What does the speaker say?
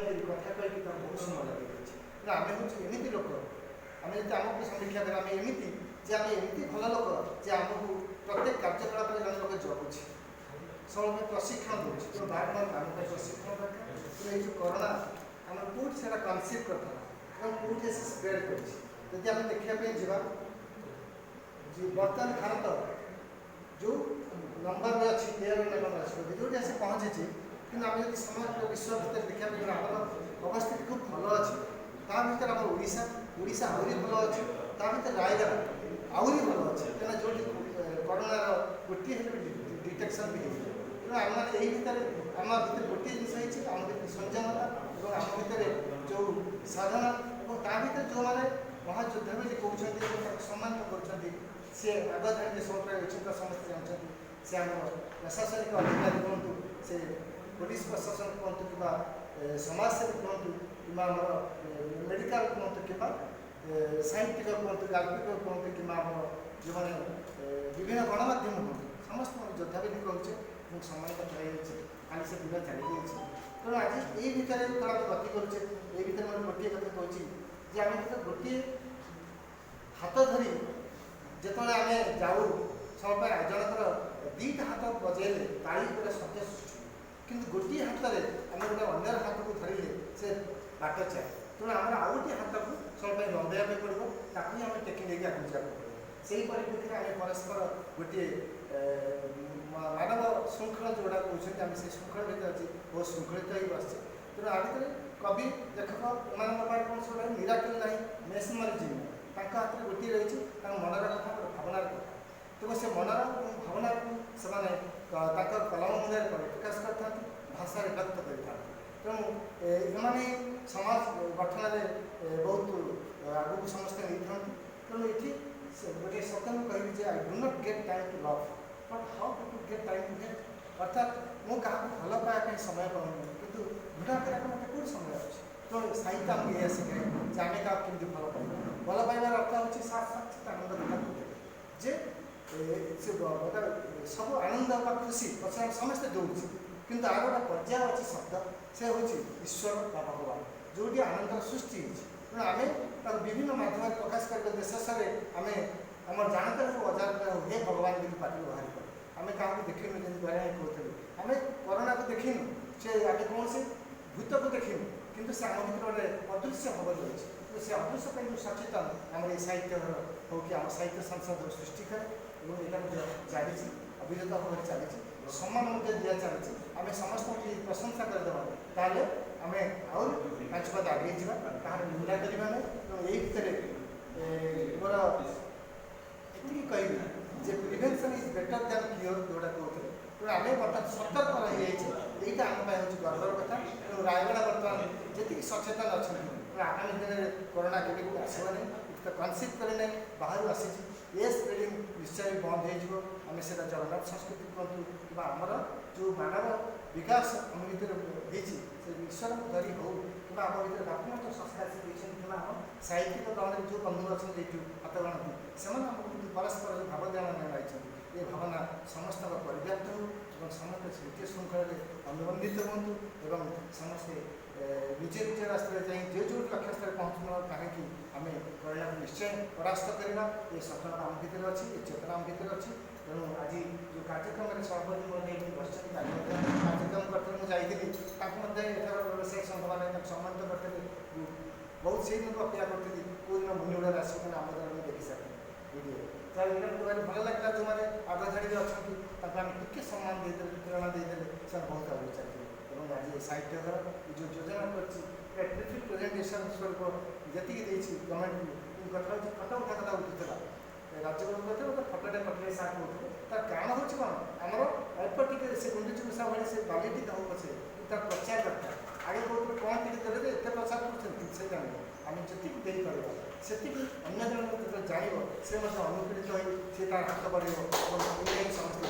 କଥା କହିକି ତାକୁ ବହୁତ ସମୟ ଲାଗିଯାଇଛି। କିନ୍ତୁ ଆମେ ହେଉଛି ଏମିତି ଲୋକ, ଆମେ ଯଦି ଆମକୁ ସମୀକ୍ଷା କରିବା ଆମେ ଏମିତି ଯେ ଆମେ ଏମିତି ଭଲ ଲୋକ ଯେ ଆମକୁ ପ୍ରତ୍ୟେକ କାର୍ଯ୍ୟକଳାପରେ ଜଣେ ଲୋକ ଜଗୁଛି, ସବୁବେଳେ ପ୍ରଶିକ୍ଷଣ ଦେଉଛି। ତେଣୁ ବାରମ୍ବାର ଆମ ପାଇଁ ପ୍ରଶିକ୍ଷଣ ଦରକାର। କିନ୍ତୁ ଏଇ ଯେଉଁ କରୋନା ଆମର କେଉଁଠି ସେଇଟା କନସିଭ୍ କରିଥିଲା ଏବଂ କେଉଁଠି ସେ ସ୍ପ୍ରେଡ୍ କରିଛି। ଯଦି ଆମେ ଦେଖିବା ପାଇଁ ଯିବା ବର୍ତ୍ତମାନ ଭାରତ ଯେଉଁ ନମ୍ବରରେ ଅଛି 13 ନମ୍ବର ଅଛି ଯେଉଁଠି ଆସି ପହଞ୍ଚିଛି, କିନ୍ତୁ ଆମେ ଯଦି ସମଗ୍ର ବିଶ୍ୱ ଭିତରେ ଦେଖିବା ପାଇଁ ଆମର ଅବସ୍ଥିତି ଖୁବ୍ ଭଲ ଅଛି। ତା ଭିତରେ ଆମର ଓଡ଼ିଶା ଆହୁରି ଭଲ ଅଛି, ତା ଭିତରେ ରାୟଗଡ଼ା ଆହୁରି ଭଲ ଅଛି, କାହିଁକିନା ଯେଉଁଠି କରୋନାର ଗୋଟିଏ ହେଲେ ଡିଟେକ୍ସନ୍ ବି ହେଇଯିବ। ତେଣୁ ଆମେ ଏଇ ଭିତରେ ଆମ ଭିତରେ ଗୋଟିଏ ଜିନିଷ ହେଇଛି, ଆମ ଭିତରେ ସଂଯମତା ଏବଂ ଆମ ଭିତରେ ଯେଉଁ ସାଧନା ଏବଂ ତା ଭିତରେ ଯେଉଁମାନେ ମହାଯୋଦ୍ଧା ବୋଲି କହୁଛନ୍ତି ଏବଂ ତାକୁ ସମ୍ମାନିତ କରୁଛନ୍ତି, ସେ ଆଗ ଧାଡ଼ିରେ ସବୁବେଳେ ଅଛନ୍ତି, ସମସ୍ତେ ଜାଣିଛନ୍ତି। ସେ ଆମର ପ୍ରଶାସନିକ ଅଧିକାରୀ କୁହନ୍ତୁ, ସେ ପୋଲିସ ପ୍ରଶାସନ କୁହନ୍ତୁ, କିମ୍ବା ସମାଜସେବୀ କୁହନ୍ତୁ, କିମ୍ବା ଆମର ମେଡ଼ିକାଲ କୁହନ୍ତୁ, କିମ୍ବା ସାହିତ୍ୟିକ କୁହନ୍ତୁ, ଗାଳ୍ପିକ କୁହନ୍ତୁ, କିମ୍ବା ଆମର ଯେଉଁମାନେ ବିଭିନ୍ନ ଗଣମାଧ୍ୟମ କୁହନ୍ତୁ, ସମସ୍ତଙ୍କୁ ଯୋଦ୍ଧା ବୋଲି କହୁଛେ ଏବଂ ସମ୍ମାନିତ କରାଯାଇଛି। କାଲି ସେ ଦିନ ଚାଲିଯାଇଛି। ତେଣୁ ଆଜି ଏଇ ଭିତରେ ଯେତେବେଳେ ଆମେ ଗତି କରୁଛେ, ଏଇ ଭିତରେ ମୁଁ ଗୋଟିଏ କଥା କହୁଛି ଯେ ଆମେ ଯେତେବେଳେ ଗୋଟିଏ ହାତ ଧରି ଯେତେବେଳେ ଆମେ ଯାଉ ସବୁବେଳେ ଜଣଙ୍କର ଦୁଇଟା ହାତ ବଜେଇଲେ ତାଳି ଉପରେ ଶବ୍ଦ ସୃଷ୍ଟି, କିନ୍ତୁ ଗୋଟିଏ ହାତରେ ଆମେ ଗୋଟେ ଅନ୍ୟର ହାତକୁ ଧରିଲେ ସେ ବାଟ ଚାଲେ। ତେଣୁ ଆମର ଆଉ ଗୋଟିଏ ହାତକୁ ସବୁବେଳେ ଲମ୍ବେଇବା ପାଇଁ ପଡ଼ିବ, ତାକୁ ହିଁ ଆମେ ଟେକି ନେଇକି ଆଗକୁ ଯିବାକୁ ପଡ଼ିବ। ସେହି ପରିପ୍ରେକ୍ଷୀରେ ଆମେ ପରସ୍ପର ଗୋଟିଏ ମାନବ ଶୃଙ୍ଖଳ ଯେଉଁଟା କହୁଛନ୍ତି, ଆମେ ସେ ଶୃଙ୍ଖଳ ଭିତରେ ଅଛି ବହୁତ ଶୃଙ୍ଖଳିତ ହୋଇ ବସିଛେ। ତେଣୁ ଆ ଭିତରେ କବି ଲେଖକ ଏମାନଙ୍କ ପାଖରେ କୌଣସି ଗୋଟେ ମିରାକଲ୍ ନାହିଁ, ମେସିନାରୀ ଜିନିଷ ତାଙ୍କ ହାତରେ ଗୋଟିଏ ରହିଛି, ତାଙ୍କ ମନର କଥା, ଗୋଟେ ଭାବନାର କଥା। ତେଣୁ ସେ ମନର ଭାବନାକୁ ସେମାନେ ତାଙ୍କ କଲମ ମଧ୍ୟରେ ପରିପ୍ରକାଶ କରିଥାନ୍ତି, ଭାଷାରେ ବ୍ୟକ୍ତ କରିଥାନ୍ତି। ତେଣୁ ଏମାନେ ସମାଜ ଗଠନରେ ବହୁତ ଆଗକୁ ସମସ୍ତେ ନେଇଥାନ୍ତି। ତେଣୁ ଏଠି ଗୋଟିଏ ଶବ୍ଦ ମୁଁ କହିବି ଯେ I do not get time to love but how to get time to hate. ଅର୍ଥାତ୍ ମୁଁ କାହାକୁ ଭଲ ପାଇବା ପାଇଁ ସମୟ ପାଉନି, କିନ୍ତୁ ଘୃଣା କରିବାକୁ ମୋତେ କେଉଁଠି ସମୟ ଅଛି। ତେଣୁ ସାହିତ୍ୟ ଆମକୁ ଏଇଆ ଶିଖାଏ ଯେ ଆମେ କାହାକୁ କେମିତି ଭଲ ପାଇବା। ଭଲ ପାଇବାର ଅର୍ଥ ହେଉଛି ସାଥ ସାଥ ଆନନ୍ଦ ଦେବାକୁ ଯେ ସେ ସବୁ ଆନନ୍ଦ ବା ଖୁସି ପଛରେ ଆମେ ସମସ୍ତେ ଦେଉଛୁ, କିନ୍ତୁ ଆର ଗୋଟେ ପର୍ଯ୍ୟାୟ ଅଛି ଶବ୍ଦ, ସେ ହେଉଛି ଈଶ୍ୱର ବା ଭଗବାନ, ଯେଉଁଠି ଆନନ୍ଦର ସୃଷ୍ଟି ହେଇଛି। ତେଣୁ ଆମେ ତାକୁ ବିଭିନ୍ନ ମାଧ୍ୟମରେ ପ୍ରକାଶ କରିବା ଶେଷରେ ଆମେ ଆମର ଜାଣତରେ ହେଉ ଅଜାଣତରେ ହେଉ ହେ ଭଗବାନ ବୋଲି ପାଟିରୁ ବାହାରି ପଡ଼େ। ଆମେ କାହାକୁ ଦେଖିନୁ, ଯେମିତି ଘରେ କହୁଥିଲୁ, ଆମେ କରୋନାକୁ ଦେଖିନୁ, ସେ ଆମେ କୌଣସି ଭୂତକୁ ଦେଖିନୁ, କିନ୍ତୁ ସେ ଆମ ଭିତରେ ଗୋଟେ ଅଦୃଶ୍ୟ ଭାବରେ ରହିଛି। ସେ ଅଦୃଶ୍ୟ ପାଇଁ ଯେଉଁ ସଚେତନ ଆମର ଏଇ ସାହିତ୍ୟ ହେଉ କି ଆମ ସାହିତ୍ୟ ସଂସଦ ସୃଷ୍ଟି କରେ ଏବଂ ଏଇଟା ମଧ୍ୟ ଚାଲିଛି, ଅବିରତ ଭାବରେ ଚାଲିଛି, ସମ୍ମାନ ମଧ୍ୟ ଦିଆ ଚାଲିଛି। ଆମେ ସମସ୍ତଙ୍କୁ ଯଦି ପ୍ରଶଂସା କରିଦେବା ତାହେଲେ ଆମେ ଆହୁରି 5 ପାଦ ଆଗେଇ ଯିବା, କାହାର ନିନ୍ଦା କରିବା ନାହିଁ। ତେଣୁ ଏଇ ଭିତରେ ମୋର ଏତିକି କହିବି ଯେ prevention is better than cure, ଯେଉଁଟା କହୁଥିଲେ। ତେଣୁ ଆମେ ବର୍ତ୍ତମାନ ସତର୍କ ରହିଯାଇଛି, ଏଇଟା ଆମ ପାଇଁ ହେଉଛି ଗର୍ବର କଥା। ତେଣୁ ରାୟଗଡ଼ା ବର୍ତ୍ତମାନ ଯେତିକି ସଚେତନ ଅଛନ୍ତି, ଆଗାମୀ ଦିନରେ କରୋନା କେବେ ଆସିବ ନାହିଁ, ତ କନସିଭ୍ କରି ନାହିଁ, ବାହାରୁ ଆସିଛି, ଏ ସ୍ପ୍ରେଡ଼ିଂ ନିଶ୍ଚୟ ବନ୍ଦ ହେଇଯିବ। ଆମେ ସେଇଟା ଜଗନ୍ନାଥ ସଂସ୍କୃତି କୁହନ୍ତୁ କିମ୍ବା ଆମର ଯେଉଁ ମାନବ ବିକାଶ ଆମ ଭିତରେ ହେଇଛି, ସେ ଈଶ୍ୱରଙ୍କୁ ଧରି ହେଉ କିମ୍ବା ଆମ ଭିତରେ ବାପୁମାତ୍ର ସଂସ୍କାର ସେ ଦେଇଛନ୍ତି, କିମ୍ବା ଆମ ସାହିତ୍ୟିକ ଦଳରେ ଯେଉଁ ବନ୍ଧୁ ଅଛନ୍ତି ଏଇଠୁ ହାତ ଗଣନ୍ତି, ସେମାନେ ଆମକୁ ପରସ୍ପର ଯେଉଁ ଭାବଜ୍ଞାନ ନେଇଛନ୍ତି, ଏ ଭାବନା ସମସ୍ତଙ୍କ ପରିବ୍ୟାପ୍ତ ହେଉ ଏବଂ ସମସ୍ତେ ଦ୍ୱିତୀୟ ଶୃଙ୍ଖଳରେ ଅନୁବନ୍ଧିତ ହୁଅନ୍ତୁ ଏବଂ ସମସ୍ତେ ନିଜ ନିଜ ରାସ୍ତାରେ ଯାଇ ଯେଉଁ ଲକ୍ଷ୍ୟସ୍ଥଳରେ ପହଞ୍ଚୁନ କାହିଁକି ଆମେ କରୋନାକୁ ନିଶ୍ଚୟ ପରାସ୍ତ କରିବା। ଏ ସଫଳତା ଆମ ଭିତରେ ଅଛି, ଏ ଚେତନା ଆମ ଭିତରେ ଅଛି। ତେଣୁ ଆଜି ଯେଉଁ କାର୍ଯ୍ୟକ୍ରମରେ ସଭାପତି ମଧ୍ୟ ଏଠି ବସିଛନ୍ତି, କାର୍ଯ୍ୟକ୍ରମ କରିଥିଲେ ମୁଁ ଯାଇଥିଲି, ତାଙ୍କୁ ମଧ୍ୟ ଏଥର ବ୍ୟବସାୟୀ ସଂଘମାନେ ତାଙ୍କୁ ସମ୍ମାନିତ କରିଥିଲେ। ବହୁତ ସେଇଦିନକୁ ଅପେକ୍ଷା କରିଥିଲି କେଉଁଦିନ ମୁନିଗୁଡ଼ାରେ ଆସିବ, ଆମ ଦ୍ୱାରା ମୁଁ ଦେଖିସାରିଲି ଭିଡ଼ିଓ। ଯାହା ଏଇଟା ମୋତେ ଭଲ ଲାଗିଲା, ଯେଉଁମାନେ ଆଗ ଧାଡ଼ିରେ ଅଛନ୍ତି ତାଙ୍କୁ ଆମେ ଟିକେ ସମ୍ମାନ ଦେଇଦେଲେ, ପ୍ରେରଣା ଦେଇଦେଲେ, ସେମାନେ ବହୁତ ଆଗକୁ ଚାଲିଥିଲେ। ଏବଂ ଆଜି ସାହିତ୍ୟ ଘର ଯେଉଁ ଯୋଜନା କରିଛି ଟ୍ରିଫିକ୍ ପ୍ରେଜେଣ୍ଟେସନ୍ ସ୍ୱରୂପ ଯେତିକି ଦେଇଛି ଗଭର୍ଣ୍ଣମେଣ୍ଟକୁ, କିନ୍ତୁ କଥା ହେଉଛି ଫଟୋ ଉଠା କଥା ଉଠୁଥିଲା ରାଜ୍ୟପାଳ କଥା, ଗୋଟେ ଫଟୋଟେ ପଠାଇ ସାର୍ କହୁଥିଲେ। ତାର କାରଣ ହେଉଛି କ'ଣ, ଆମର ଅଳ୍ପ ଟିକେ ସେ ଗୁଣ୍ଡିଚି ମୂଷା ଭଳି ସେ ବାଲିଟି ଦେଉ ପଛେ ତାର ପ୍ରଚାର ଦରକାର। ଆଗେ କହୁଥିଲେ କ'ଣ ଟିକେ ଦେଲେ ଯେ ଏତେ ପ୍ରଚାର କରୁଛନ୍ତି, ସେ ଜାଣିବ ଆମେ ଯେତିକି ଦେଇପାରିବା ସେତିକି ଅନ୍ୟ ଜଣଙ୍କୁ ଯେତେବେଳେ ଜାଣିବ, ସେ ମଧ୍ୟ ଅନୁପ୍ରେରିତ ହୋଇ ସେ ତାର ହାତ ବଢ଼େଇବ ଏବଂ ସମସ୍ତେ